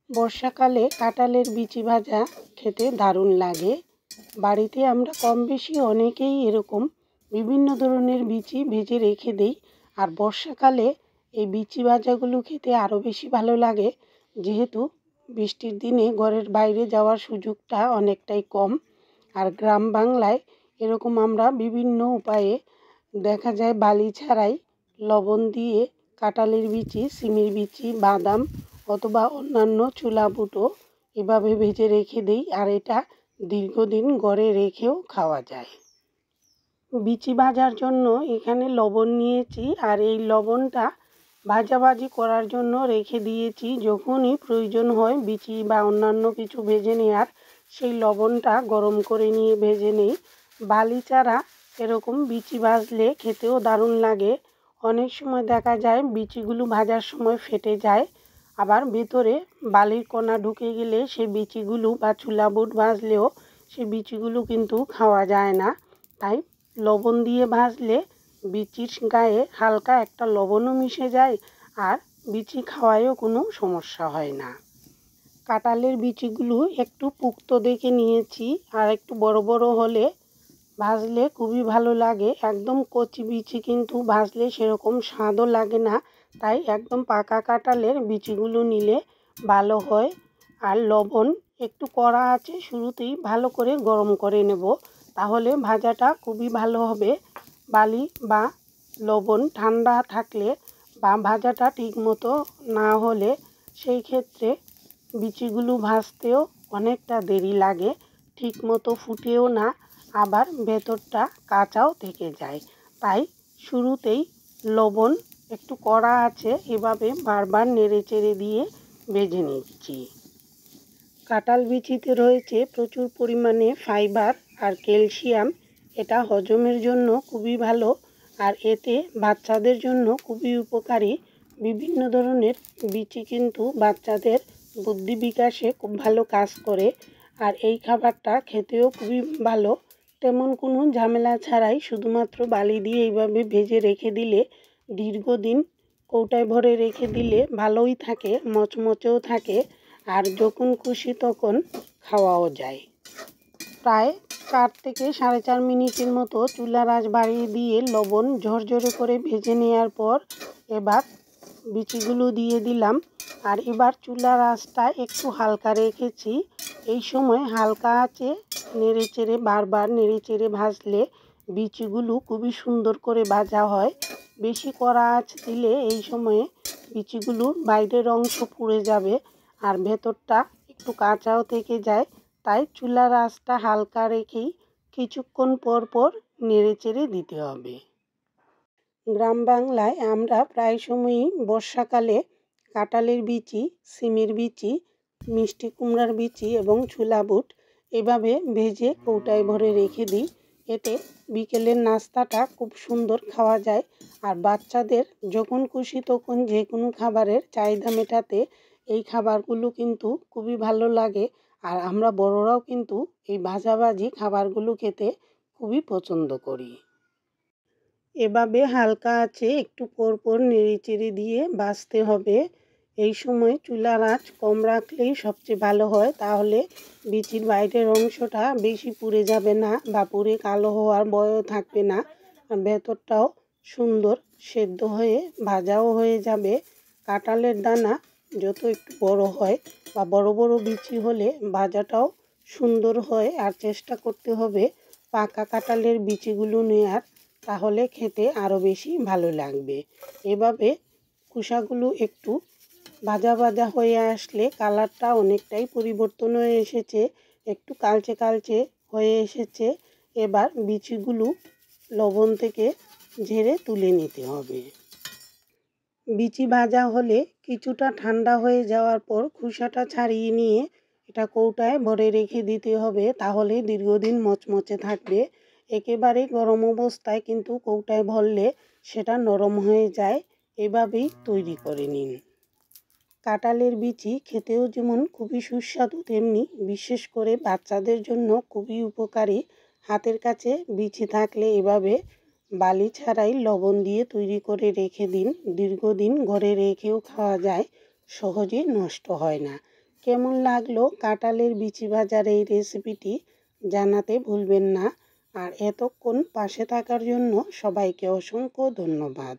বর্ষাকালে কাঁঠালের বিচি ভাজা খেতে দারুণ লাগে। বাড়িতে আমরা কম বেশি অনেকেই এরকম বিভিন্ন ধরনের বিচি ভেজে রেখে দিই। আর বর্ষাকালে এই বিচি ভাজাগুলো খেতে আরও বেশি ভালো লাগে, যেহেতু বৃষ্টির দিনে ঘরের বাইরে যাওয়ার সুযোগটা অনেকটাই কম। আর গ্রাম বাংলায় এরকম আমরা বিভিন্ন উপায়ে দেখা যায় বালি ছাড়াই লবণ দিয়ে কাঁঠালের বিচি, সিমের বিচি, বাদাম অথবা অন্যান্য ছোলা বুটো এভাবে ভেজে রেখে দিই। আর এটা দীর্ঘদিন ঘরে রেখেও খাওয়া যায়। বিচি ভাজার জন্য এখানে লবণ নিয়েছি, আর এই লবণটা ভাজাভাজি করার জন্য রেখে দিয়েছি। যখনই প্রয়োজন হয় বিচি বা অন্যান্য কিছু ভেজে নেওয়ার, সেই লবণটা গরম করে নিয়ে ভেজে নেই। বালি ছাড়া এরকম বিচি ভাজলে খেতেও দারুণ লাগে। অনেক সময় দেখা যায় বিচিগুলো ভাজার সময় ফেটে যায়, আবার ভেতরে বালির কণা ঢুকে গেলে সেই বিচিগুলো বা ছোলা বুট ভাজলেও সেই বিচিগুলো কিন্তু খাওয়া যায় না। তাই লবণ দিয়ে ভাজলে বিচির গায়ে হালকা একটা লবণও মিশে যায়, আর বিচি খাওয়ায়ও কোনো সমস্যা হয় না। কাঁঠালের বিচিগুলো একটু পুক্ত দেখে নিয়েছি, আর একটু বড় বড় হলে ভাজলে খুবই ভালো লাগে। একদম কচি বিচি কিন্তু ভাজলে সেরকম স্বাদও লাগে না, তাই একদম পাকা কাঁঠালের বিচিগুলো নিলে ভালো হয়। আর লবণ একটু কড়া আছে শুরুতেই ভালো করে গরম করে নেব, তাহলে ভাজাটা খুবই ভালো হবে। বালি বা লবণ ঠান্ডা থাকলে বা ভাজাটা ঠিকমতো না হলে সেই ক্ষেত্রে বিচিগুলো ভাজতেও অনেকটা দেরি লাগে, ঠিকমতো ফুটেও না, আবার ভেতরটা কাঁচাও থেকে যায়। তাই শুরুতেই লবণ একটু কড়া আছে এভাবে বারবার নেড়ে চেড়ে দিয়ে ভেজে নিচ্ছি। কাঁঠাল বিচিতে রয়েছে প্রচুর পরিমাণে ফাইবার আর ক্যালসিয়াম। এটা হজমের জন্য খুবই ভালো, আর এতে বাচ্চাদের জন্য খুবই উপকারী। বিভিন্ন ধরনের বিচি কিন্তু বাচ্চাদের বুদ্ধি বিকাশে খুব ভালো কাজ করে, আর এই খাবারটা খেতেও খুবই ভালো। তেমন কোনো ঝামেলা ছাড়াই শুধুমাত্র বালি দিয়ে এইভাবে ভেজে রেখে দিলে দীর্ঘদিন কৌটায় ভরে রেখে দিলে ভালোই থাকে, মচমচেও থাকে, আর যখন খুশি তখন খাওয়াও যায়। প্রায় 4 থেকে 4.5 মিনিটের মতো চুলার আঁচ বাড়িয়ে দিয়ে লবণ ঝরঝরে করে ভেজে নেওয়ার পর এবার বিচিগুলো দিয়ে দিলাম। আর এবার চুলার আঁচটা একটু হালকা রেখেছি। এই সময় হালকা আঁচে নেড়ে চেড়ে বারবার নেড়ে চেড়ে ভাজলে বিচিগুলো খুবই সুন্দর করে ভাজা হয়। বেশি কড়া আঁচ দিলে এই সময়ে বিচিগুলোর বাইরের অংশ পুড়ে যাবে, আর ভেতরটা একটু কাঁচাও থেকে যায়। তাই চুলার আঁচটা হালকা রেখেই কিছুক্ষণ পর পর নেড়ে চেড়ে দিতে হবে। গ্রাম বাংলায় আমরা প্রায় সময়ই বর্ষাকালে কাঁঠালের বিচি, সিমের বিচি, মিষ্টি কুমড়ার বিচি এবং ছোলা বুট এভাবে ভেজে কৌটায় ভরে রেখে দিই। এতে বিকেলের নাস্তাটা খুব সুন্দর খাওয়া যায়, আর বাচ্চাদের যখন খুশি তখন যে কোনো খাবারের চাহিদা মেটাতে এই খাবারগুলো কিন্তু খুবই ভালো লাগে। আর আমরা বড়রাও কিন্তু এই ভাজাভাজি খাবারগুলো খেতে খুবই পছন্দ করি। এভাবে হালকা আঁচে একটু পর পর নেড়েচেড়ে দিয়ে ভাজতে হবে। এই সময় চুলার আঁচ কম রাখলেই সবচেয়ে ভালো হয়, তাহলে বিচির বাইরের অংশটা বেশি পুড়ে যাবে না বা পুড়ে কালো হওয়ার ভয়ও থাকবে না, আর ভেতরটাও সুন্দর সেদ্ধ হয়ে ভাজাও হয়ে যাবে। কাঁঠালের দানা যত একটু বড় হয় বা বড় বড় বিচি হলে ভাজাটাও সুন্দর হয়। আর চেষ্টা করতে হবে পাকা কাঁঠালের বিচিগুলো নেওয়ার, তাহলে খেতে আরও বেশি ভালো লাগবে। এভাবে খোসাগুলো একটু ভাজা ভাজা হয়ে আসলে কালারটা অনেকটাই পরিবর্তন হয়ে এসেছে, একটু কালচে কালচে হয়ে এসেছে। এবার বিচিগুলো লবণ থেকে ঝেড়ে তুলে নিতে হবে। বিচি ভাজা হলে কিছুটা ঠান্ডা হয়ে যাওয়ার পর খোসাটা ছাড়িয়ে নিয়ে এটা কৌটায় ভরে রেখে দিতে হবে, তাহলে দীর্ঘদিন মচমচে থাকবে। একেবারে গরম অবস্থায় কিন্তু কৌটায় ভরলে সেটা নরম হয়ে যায়। এভাবেই তৈরি করে নিন। কাঁঠালের বিচি খেতেও যেমন খুবই সুস্বাদু, তেমনি বিশেষ করে বাচ্চাদের জন্য খুবই উপকারী। হাতের কাছে বিচি থাকলে এভাবে বালি ছাড়াই লবণ দিয়ে তৈরি করে রেখে দিন, দীর্ঘদিন ঘরে রেখেও খাওয়া যায়, সহজে নষ্ট হয় না। কেমন লাগলো কাঁঠালের বিচি ভাজার এই রেসিপিটি জানাতে ভুলবেন না। আর এতক্ষণ পাশে থাকার জন্য সবাইকে অসংখ্য ধন্যবাদ।